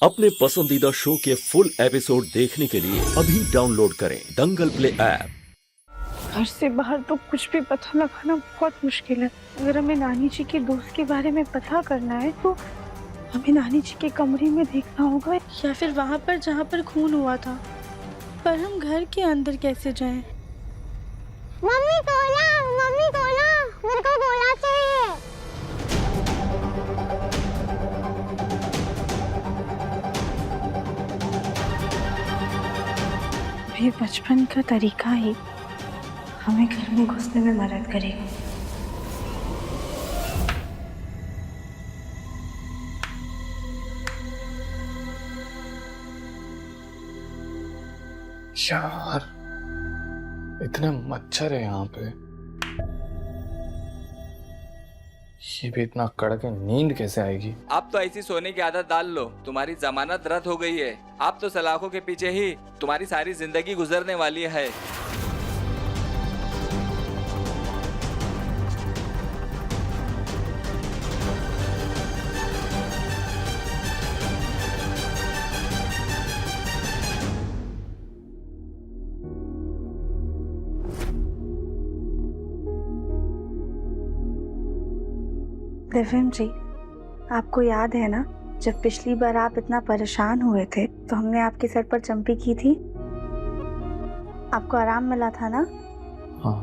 अपने पसंदीदा शो के फुल एपिसोड देखने के लिए अभी डाउनलोड करें दंगल प्ले ऐप। घर से बाहर तो कुछ भी पता लगाना बहुत मुश्किल है। अगर हमें नानी जी के दोस्त के बारे में पता करना है तो हमें नानी जी के कमरे में देखना होगा या फिर वहाँ पर जहाँ पर खून हुआ था। पर हम घर के अंदर कैसे जाएं? मम्मी गोला, मेरे को गोला चाहिए। ये बचपन का तरीका ही हमें घर में घुसने में मदद करेगा। यार इतने मच्छर है यहाँ पे, ये भी इतना कड़क है, नींद कैसे आएगी? आप तो ऐसी सोने की आदत डाल लो, तुम्हारी जमानत रद्द हो गई है। आप तो सलाखों के पीछे ही तुम्हारी सारी जिंदगी गुजरने वाली है। दिव्यम जी, आपको याद है ना, जब पिछली बार आप इतना परेशान हुए थे तो हमने आपके सर पर चंपी की थी। आपको आराम मिला था ना? हाँ।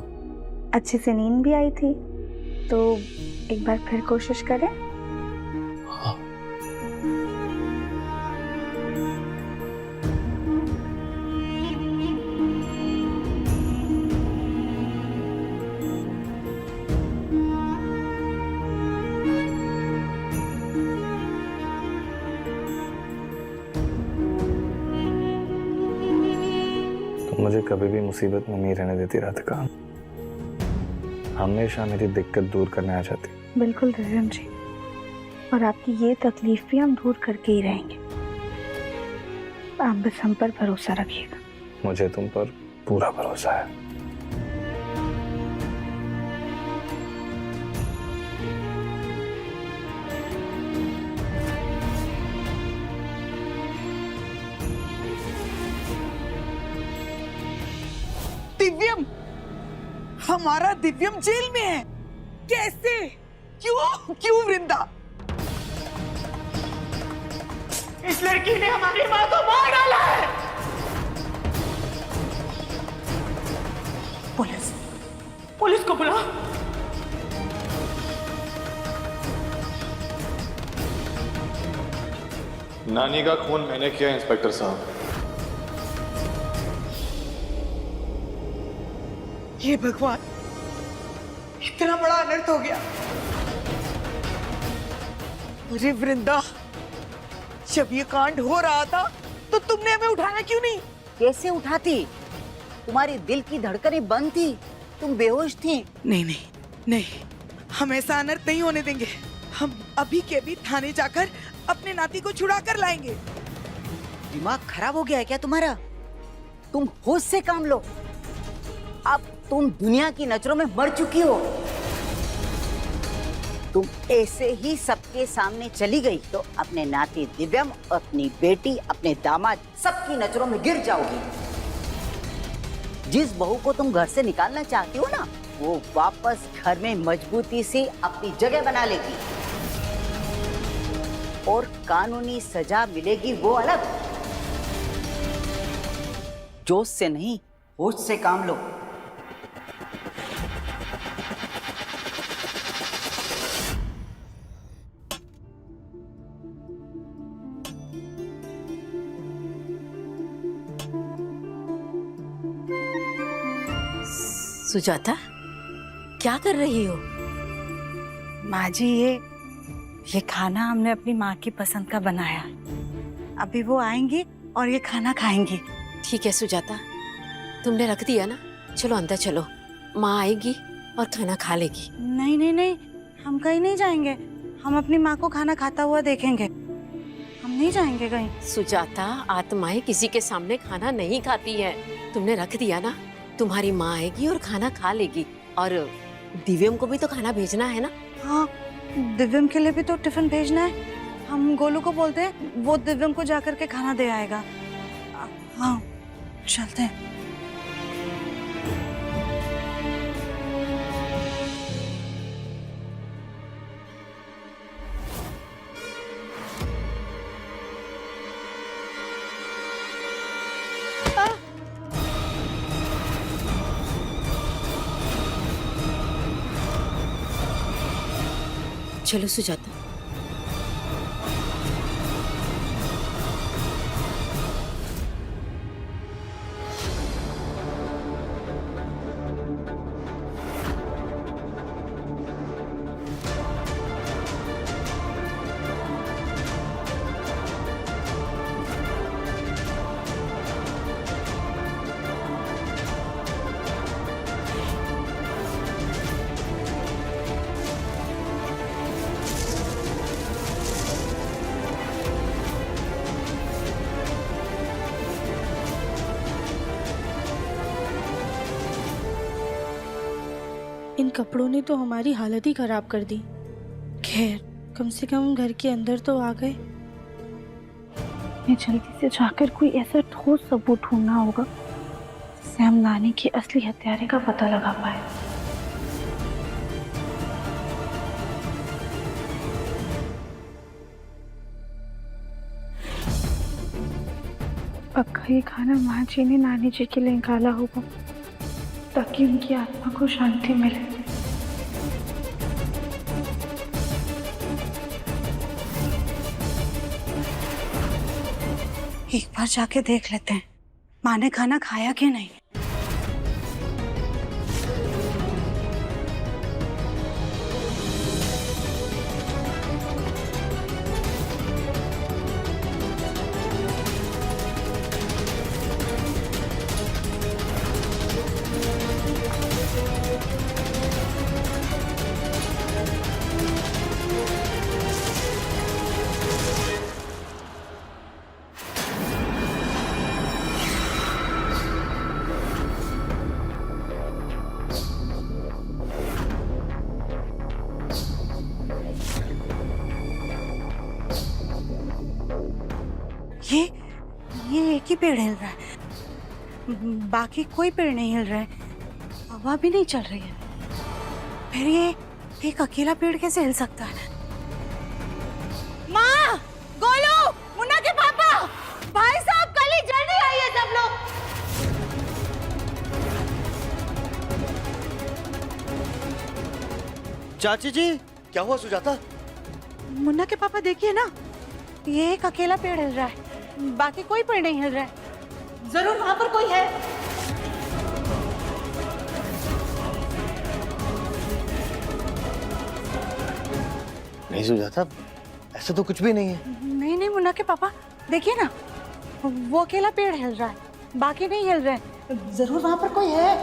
अच्छे से नींद भी आई थी। तो एक बार फिर कोशिश करें। हाँ। मुझे कभी भी मुसीबत में नहीं रहने देती राधिका, हमेशा मेरी दिक्कत दूर करने आ जाती। बिल्कुल दिव्यम जी, और आपकी ये तकलीफ भी हम दूर करके ही रहेंगे। आप बस हम पर भरोसा रखिएगा। मुझे तुम पर पूरा भरोसा है। दिव्यम, हमारा दिव्यम जेल में है। कैसे? क्यों वृंदा? इस लड़की ने हमारी माँ को मार डाला है। पुलिस को बुला। नानी का खून मैंने किया इंस्पेक्टर साहब। ये भगवान, इतना बड़ा अनर्थ हो गया। अरे वृंदा, जब ये कांड हो रहा था तो तुमने हमें उठाया क्यों नहीं? कैसे उठाती? तुम्हारी दिल की धड़कनें बंद थी, तुम बेहोश थी। नहीं, हम ऐसा अनर्थ नहीं होने देंगे। हम अभी के अभी थाने जाकर अपने नाती को छुड़ा कर लाएंगे। दिमाग खराब हो गया है क्या तुम्हारा? तुम होश से काम लो। अब तुम दुनिया की नजरों में मर चुकी हो। तुम ऐसे ही सबके सामने चली गई तो अपने नाती दिव्यम, अपनी बेटी, अपने दामाद, सबकी नजरों में गिर जाओगी। जिस बहू को तुम घर से निकालना चाहती हो ना, वो वापस घर में मजबूती से अपनी जगह बना लेगी और कानूनी सजा मिलेगी वो अलग। जोश से नहीं, होश से काम लो। सुजाता, क्या कर रही हो? माँ जी, ये खाना हमने अपनी माँ की पसंद का बनाया। अभी वो आएंगी और ये खाना खाएंगी। ठीक है सुजाता, तुमने रख दिया ना, चलो अंदर चलो, माँ आएगी और खाना खा लेगी। नहीं, हम कहीं नहीं जाएंगे। हम अपनी माँ को खाना खाता हुआ देखेंगे। हम नहीं जाएंगे कहीं। सुजाता, आत्माएं किसी के सामने खाना नहीं खाती है। तुमने रख दिया ना, तुम्हारी माँ आएगी और खाना खा लेगी। और दिव्यम को भी तो खाना भेजना है ना। हाँ, दिव्यम के लिए भी तो टिफिन भेजना है। हम गोलू को बोलते हैं, वो दिव्यम को जाकर के खाना दे आएगा। हाँ चलते हैं। चलो सुजाता। इन कपड़ों ने तो हमारी हालत ही खराब कर दी। खैर कम से कम घर के अंदर तो आ गए। मैं जल्दी से जाकर कोई ऐसा ठोस सबूत ढूंढना होगा जिससे हम नानी के असली हत्यारे का पता लगा पाए। पक्का ये खाना माँ जी ने नानी जी के लिए निकाला होगा ताकि उनकी आत्मा को शांति मिले। एक बार जाके देख लेते हैं माँ ने खाना खाया कि नहीं। ये एक ही पेड़ हिल रहा है, बाकी कोई पेड़ नहीं हिल रहा है, हवा भी नहीं चल रही है। फिर ये एक अकेला पेड़ कैसे हिल सकता है? माँ, गोलू, मुन्ना के पापा, भाई साहब कल ही जल्दी आइए सब लोग। चाची जी क्या हुआ सुजाता? मुन्ना के पापा देखिए ना, ये एक अकेला पेड़ हिल रहा है, बाकी कोई पेड़ नहीं हिल रहा है। जरूर वहां पर कोई है। नहीं सुजाता, ऐसा तो कुछ भी नहीं है। नहीं नहीं मुन्ना के पापा देखिए ना, वो अकेला पेड़ हिल रहा है, बाकी नहीं हिल रहे हैं। जरूर वहां पर कोई है।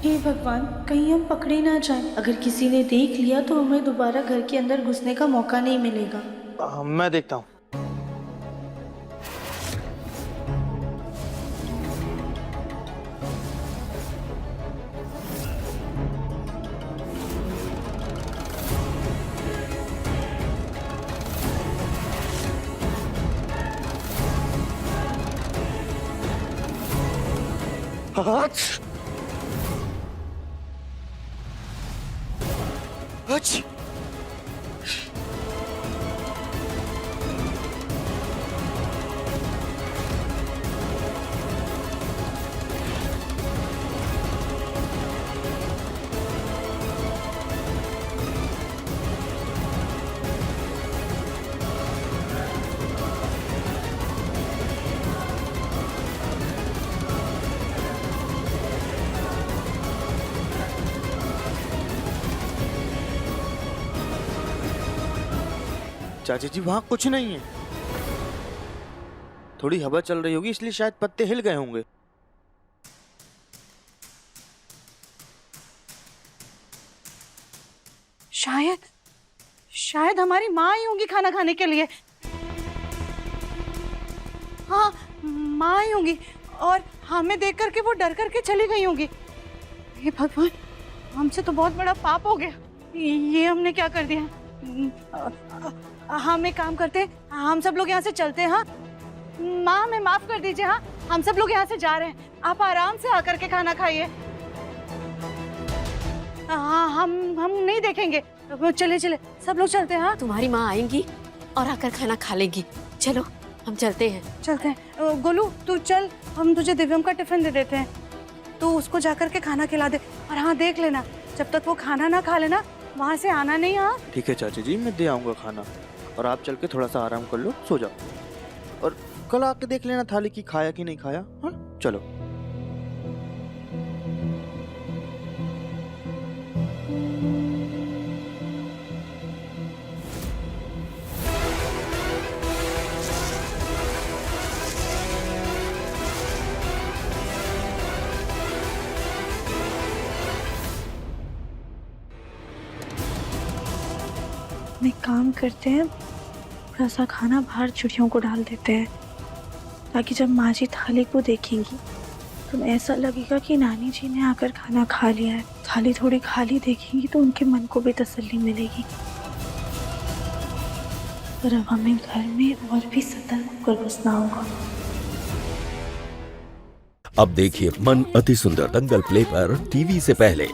हे भगवान, कहीं हम पकड़े ना जाएं। अगर किसी ने देख लिया तो हमें दोबारा घर के अंदर घुसने का मौका नहीं मिलेगा। मैं देखता हूँ। चाची जी वहां कुछ नहीं है, थोड़ी हवा चल रही होगी इसलिए शायद पत्ते हिल गए होंगे। शायद हमारी माँ आई होंगी खाना खाने के लिए। हाँ माँ आई होंगी और हमें देख करके वो डर करके चली गई होंगी। हे भगवान, हमसे तो बहुत बड़ा पाप हो गया। ये हमने क्या कर दिया? हम एक काम करते हैं, हम सब लोग यहाँ से चलते हैं। हाँ माँ, हमें माफ कर दीजिए। हाँ हम सब लोग यहाँ से जा रहे हैं, आप आराम से आकर के खाना खाइए। हाँ हम नहीं देखेंगे। चले चले सब लोग चलते हैं। हाँ तुम्हारी माँ आएंगी और आकर खाना खा लेंगी। चलो हम चलते हैं। चलते हैं। गोलू तू चल, हम तुझे दिव्यम का टिफिन दे देते हैं, तो उसको जाकर के खाना खिला दे। और हाँ देख लेना, जब तक वो खाना ना खा लेना वहाँ से आना नहीं। हाँ ठीक है चाची जी, मैं दे आऊंगा खाना, और आप चल के थोड़ा सा आराम कर लो, सो जाओ, और कल आके देख लेना थाली की खाया कि नहीं खाया। हाँ चलो। हम एक काम करते हैं, थोड़ा सा खाना बाहर चिड़ियों को डाल देते हैं, ताकि जब माँ जी थाली को देखेंगी तो ऐसा लगेगा कि नानी जी ने आकर खाना खा लिया है। थाली थोड़ी खाली देखेंगी तो उनके मन को भी तसल्ली मिलेगी। पर अब हमें घर में और भी सतर्क होकर घुसना होगा। अब देखिए मन अति सुंदर दंगल प्ले पर टीवी से पहले।